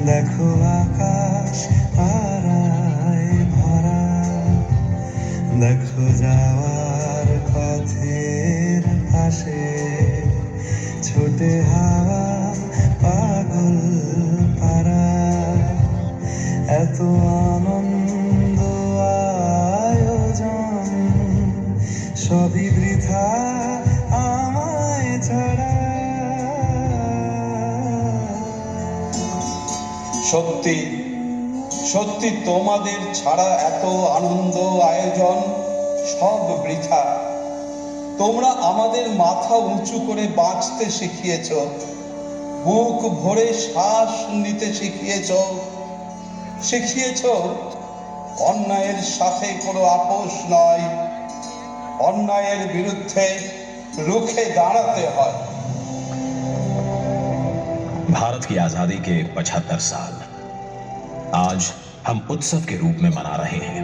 দেখো আকাশ তারায় ভরা, দেখো যাওয়ার পথের পাশে ছোটে হাওয়া পাগল পারা। এত আনন্দ আয়োজন সবই বৃথা আমায় ছাড়া। সত্যি সত্যি তোমাদের ছাড়া এত আনন্দ আয়োজন সব বৃথা। তোমরা আমাদের মাথা উঁচু করে বাঁচতে শিখিয়েছ, বুক ভরে শ্বাস নিতে শিখিয়েছ অন্যায়ের সাথে কোনো আপোষ নয়, অন্যায়ের বিরুদ্ধে রুখে দাঁড়াতে হয়। भारत की आजादी के 75 साल आज हम उत्सव के रूप में मना रहे हैं।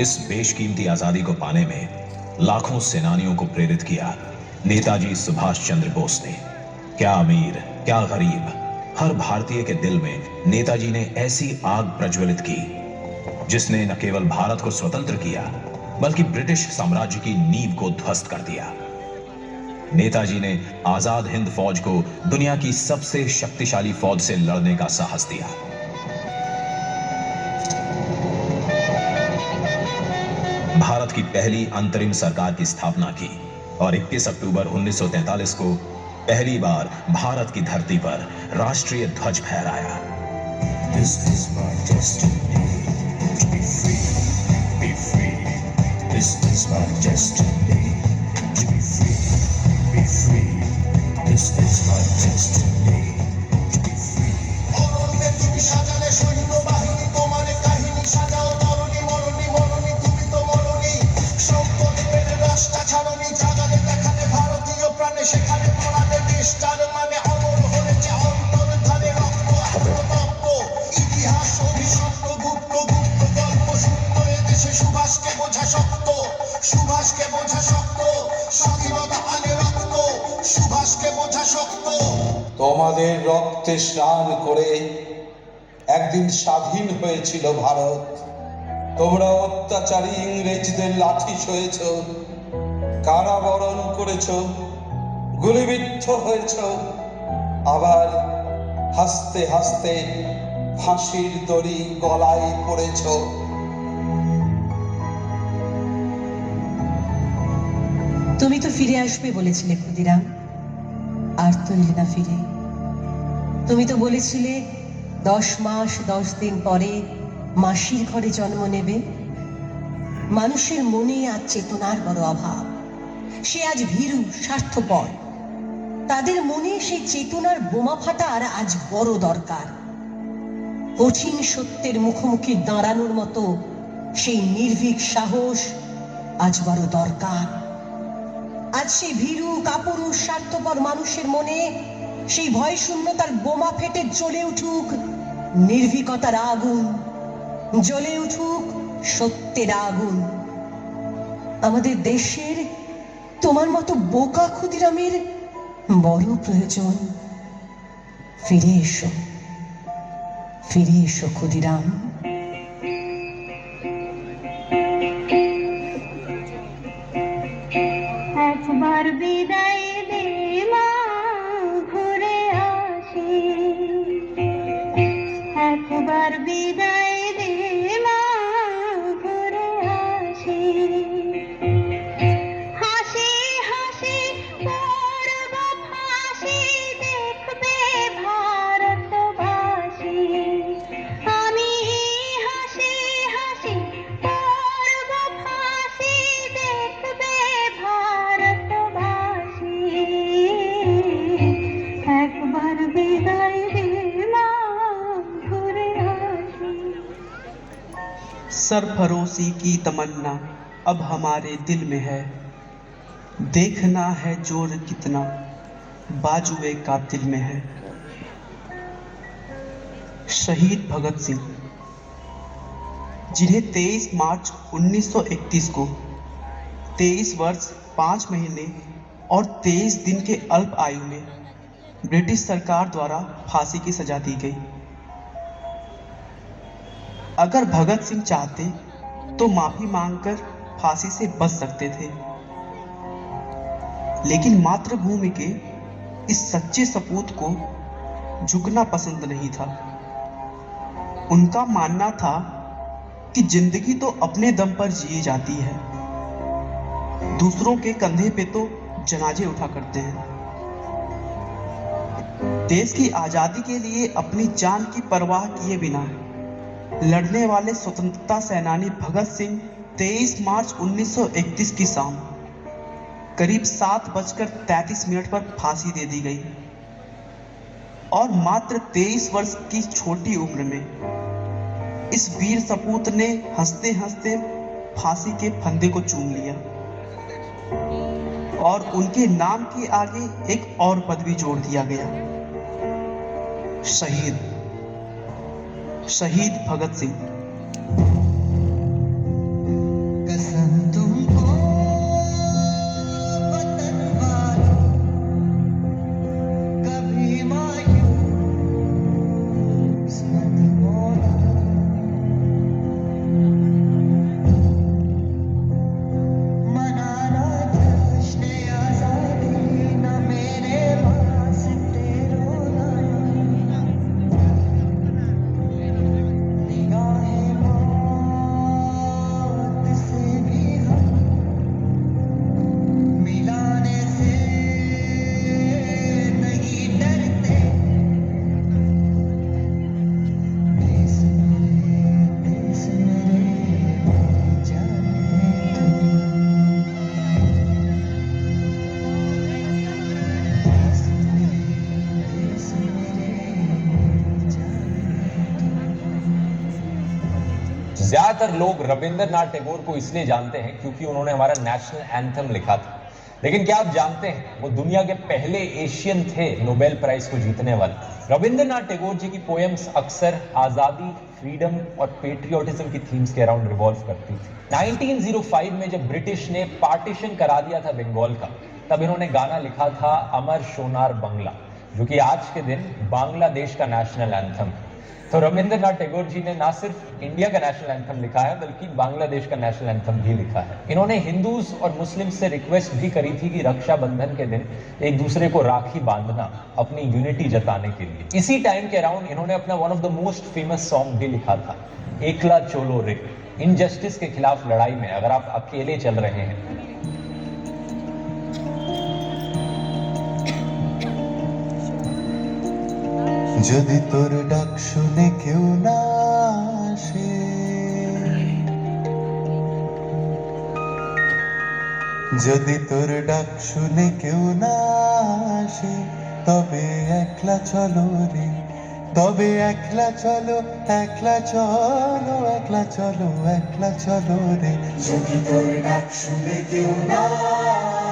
इस बेशकीमती आजादी को पाने में लाखों सेनानियों को प्रेरित किया नेताजी सुभाष चंद्र बोस ने। क्या अमीर क्या गरीब, हर भारतीय के दिल में नेताजी ने ऐसी आग प्रज्वलित की जिसने न केवल भारत को स्वतंत्र किया बल्कि ब्रिटिश साम्राज्य की नींव को ध्वस्त कर दिया। नेताजी ने आजाद हिंद फौज को दुनिया की सबसे शक्तिशाली फौज से लड़ने का साहस दिया। भारत की पहली अंतरिम सरकार की स्थापना की और 21 अक्टूबर 1943 को पहली बार भारत की धरती पर राष्ट्रीय ध्वज फहराया। This is my destiny to be free, be free. This is my destiny to be free, be free. This is my destiny to be free. অরণ্যে তুমি সাজালে সৈন্যবাহিনী, তোমার কাহিনী সাজাও তরুণী মরণী মরণী, তুমি তো মরণী। সম্পদ পেলে রাস্তা ছাড়নি, জাগালে দেখালে ভারতীয় প্রাণে, সেখানে পড়ালে দেশটার মানে অমর হয়েছে অন্তর ধারে রক্ত আত্মতত্ত্ব। ইতিহাস অভিশপ্ত গুপ্ত গুপ্ত গল্প সূত্র, এদেশে সুভাষকে বোঝা শক্ত, সুভাষকে বোঝা শক্ত। স্বাধীনতা মানে রক্ত, সুভাষকে বোঝা শক্ত। তোমাদের রক্তে স্নান করে একদিন স্বাধীন হয়েছিল ভারত। তোমরা অত্যাচারী ইংরেজদের লাঠি সয়েছ, কারাবরণ করেছ, গুলিবিদ্ধ হয়েছ, আবার হাসতে হাসতে ফাঁসির দড়ি গলায় পড়েছ। তুমি তো ফিরে আসবে বলেছিলে ক্ষুদিরাম, আর তো এলে না ফিরে। তুমি তো বলেছিলে 10 মাস 10 দিন পরে মাসির ঘরে জন্ম নেবে। মানুষের মনে আজ চেতনার বড় অভাব। সে আজ ভীরু স্বার্থপর। তাদের মনে সেই চেতনার বোমা ফাটার আজ বড় দরকার। কঠিন সত্যের মুখোমুখি দাঁড়ানোর মতো সেই নির্ভীক সাহস আজ বড় দরকার। আজ সেই ভীরু কাপুরুষ স্বার্থপর মানুষের মনে সেই ভয় শূন্যতার বোমা ফেটে জ্বলে উঠুক নির্ভীকতার আগুন, জ্বলে উঠুক সত্যের আগুন। আমাদের দেশের তোমার মতো বোকা ক্ষুদিরামের বড় প্রয়োজন। ফিরে এসো, ফিরে এসো ক্ষুদিরাম। একবার বিদায় দে মা, ঘুরে আসি। একবার বিদায় দে মা, ঘুরে আসি। হাসি হাসি পড়ব ফাঁসি, দেখবে ভারতবাসী। আমি হাসি হাসি পড়ব ফাঁসি, দেখবে ভারতবাসী। একবার বিদায় দে মা, ঘুরে আসি। सरफरोशी की तमन्ना अब हमारे दिल में है, देखना है जोर कितना बाजुए कातिल में है। शहीद भगत सिंह, जिन्हें 23 मार्च 1931 को 23 वर्ष 5 महीने और 23 दिन के अल्प आयु में ब्रिटिश सरकार द्वारा फांसी की सजा दी गई। अगर भगत सिंह चाहते तो माफी मांगकर फांसी से बच सकते थे, लेकिन मातृभूमि के इस सच्चे सपूत को झुकना पसंद नहीं था। उनका मानना था कि जिंदगी तो अपने दम पर जी जाती है, दूसरों के कंधे पे तो जनाजे उठा करते हैं। देश की आजादी के लिए अपनी जान की परवाह किए बिना लड़ने वाले स्वतंत्रता सेनानी भगत सिंह 23 मार्च 1931 की शाम करीब 7:33 पर फांसी दे दी गई और मात्र 23 वर्ष की छोटी उम्र में इस वीर सपूत ने हंसते हंसते फांसी के फंदे को चूम लिया और उनके नाम के आगे एक और पदवी जोड़ दिया गया, शहीद भगत सिंह। कसम तुमको वतन वालों, कभी मायूस मत होना। मनाना जश्न आज़ादी, न मेरे वास्ते रोना। निगाहें मौत से भी हम मिलाने से नहीं डरते। देश मेरे जाने तुम। देश मेरे जाने। ज्यादातर लोग रविंद्रनाथ टैगोर को इसलिए जानते हैं क्योंकि उन्होंने हमारा नेशनल एंथम लिखा था, लेकिन क्या आप जानते हैं वो दुनिया के पहले एशियन थे नोबेल प्राइज को जीतने वाले। रविंद्रनाथ टैगोर जी की पोएम्स अक्सर आजादी, फ्रीडम और पेट्रियोटिज्म की थीम्स के अराउंड रिवॉल्व करती थी। 1905 में जब ब्रिटिश ने पार्टीशन करा दिया था बंगाल का, तब इन्होंने गाना लिखा था अमर सोनार बंगला, जो कि आज के दिन बांग्लादेश का नेशनल एंथम है। तो रविंद्रनाथ टैगोर जी ने ना सिर्फ इंडिया का नेशनल एंथम लिखा है, बल्कि बांग्लादेश का नेशनल एंथम भी लिखा है। इन्होंने हिंदूज और मुस्लिम से रिक्वेस्ट भी करी थी कि रक्षाबंधन के दिन एक दूसरे को राखी बांधना, अपनी यूनिटी जताने के लिए। इसी टाइम के अराउंड इन्होंने अपना one of the most famous song भी लिखा था, एकला चोलो रे। इनजस्टिस के खिलाफ लड़ाई में अगर आप अकेले चल रहे हैं, যদি তোর ডাক শুনে কেউ না আসে, যদি তোর ডাক শুনে কেউ না আসে, তবে একলা চলো রে, তবে একলা চলো, একলা চলো, একলা চলো, একলা চলো রে। যদি তোর ডাক শুনে কেউ না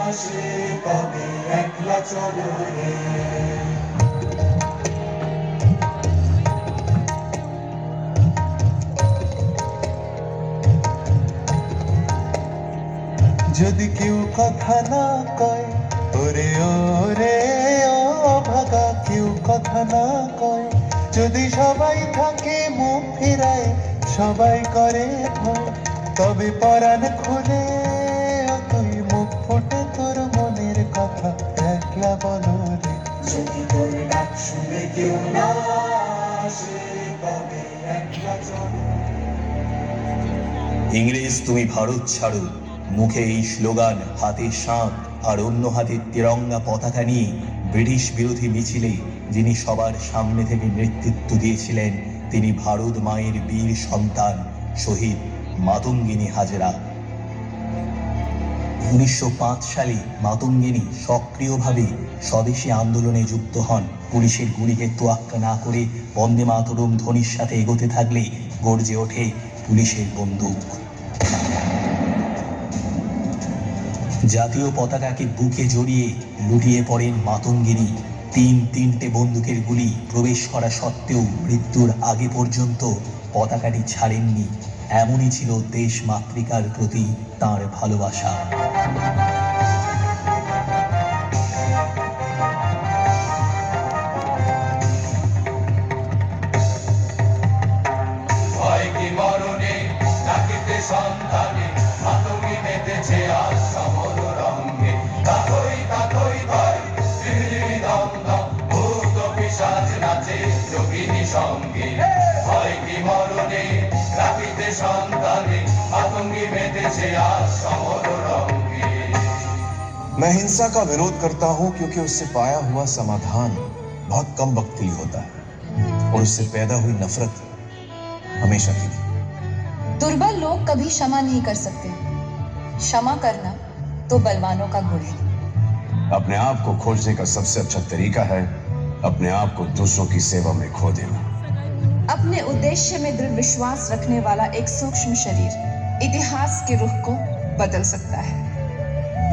আসে, তবে একলা চলো রে। যদি কেউ কথা না কয়, ওরে ওরে ও ভাগা, কেউ কথা না কয়, যদি সবাই থাকে মুখ ফিরায়, সবাই করে ভয়, তবে পরাণ খুলে তুই মুখ ফুটে তোর মনের কথা একলা বলো রে। যদি তোর ডাক শুনে কেউ না আসে, তবে একলা চলো। ইংরেজ তুমি ভারত ছাড়ো, মুখে এই স্লোগান, হাতে শাঁখ আর অন্য হাতে তিরঙ্গা পতাকা নিয়ে ব্রিটিশ বিরোধী মিছিলে যিনি সবার সামনে থেকে নেতৃত্ব দিয়েছিলেন, তিনি ভারত মায়ের বীর সন্তান শহীদ মাতঙ্গিনী হাজরা। 1905 সালে মাতঙ্গিনী সক্রিয়ভাবে স্বদেশী আন্দোলনে যুক্ত হন। পুলিশের গুলিকে তোয়াক্কা না করে বন্দে মাতরম ধ্বনির সাথে এগোতে থাকলে গর্জে ওঠে পুলিশের বন্দুক। জাতীয় পতাকাকে বুকে জড়িয়ে লুটিয়ে পড়েন মাতঙ্গিনী। তিনটে বন্দুকের গুলি প্রবেশ করা সত্ত্বেও মৃত্যুর আগে পর্যন্ত পতাকাটি ছাড়েননি। এমনই ছিল দেশ মাতৃকার প্রতি তাঁর ভালোবাসা। সঙ্গে হয় কি মরণে রাখিতে সন্তানে আতঙ্কে বেঁধেছে আজ সমর রঙ্গে। मैं हिंसा का विरोध करता हूं क्योंकि उससे पाया हुआ समाधान बहुत कम वक्त के लिए होता है और उससे पैदा हुई नफरत हमेशा के लिए। दुर्बल लोग कभी क्षमा नहीं कर सकते। क्षमा करना तो बलवानों का गुण है। अपने आप को खोजने का सबसे अच्छा तरीका है अपने आप को दूसरों की सेवा में खो देना। अपने उद्देश्य में दृढ़ विश्वास रखने वाला एक सूक्ष्म शरीर इतिहास के रुख को बदल सकता है।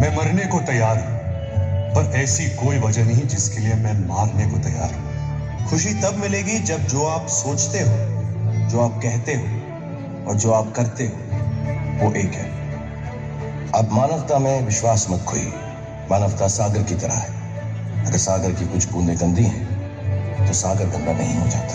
मैं मरने को तैयार हूं पर ऐसी कोई वजह नहीं जिसके लिए मैं मारने को तैयार हूं। खुशी तब मिलेगी जब जो आप सोचते हो, जो आप कहते हो और जो आप करते हो वो एक है। अब मानवता में विश्वास मत खोइए। मानवता सागर की तरह है। अगर सागर की कुछ बूंदें गंदी हैं तो सागर गंदा नहीं हो जाता।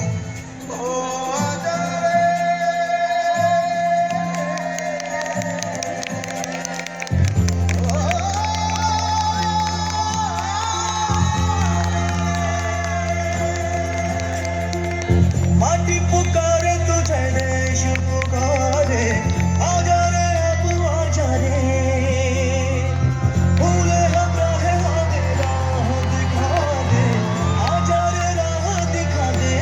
माटी पुकारे तुझे देश पुकारे आजा रे अब आजा रे भूले हम राह दिखा दे आजा रे राह दिखा दे।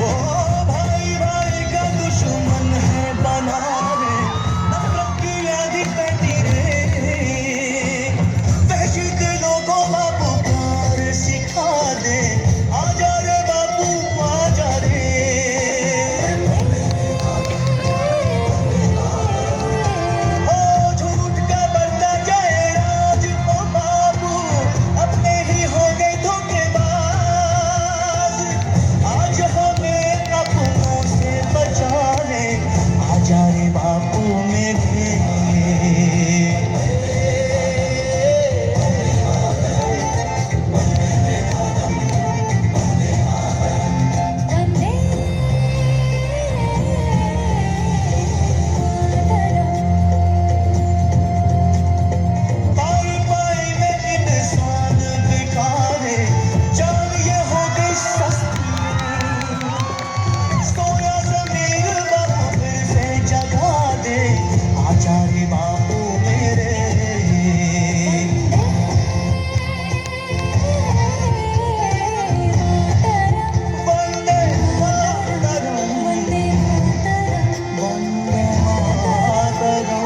ओ भाई भाई का दुश्मन है बना रे नफरत की आदि पैती रे वहशी दिलों को बापू प्यार सिखा दे आजा रे बापू आजा रे। ओ झूठ का बढ़ता जाए राज ओ बाबू अपने ही हो गए धोखेबाज आज हमें अपनों से बचा ले आजा रे बापू मेरे। पाई पाई में इंसान दिखा दे जान ये हो गई सस्ती सोया ज़मीर बापू फिर से जगा दे आजा रे बापू मेरे। Vande Mataram Vande Mataram.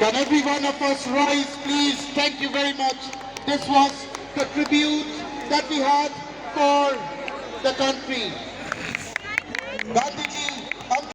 Can every one of us rise, please? Thank you very much. This was the tribute that we had for the country. Gandhi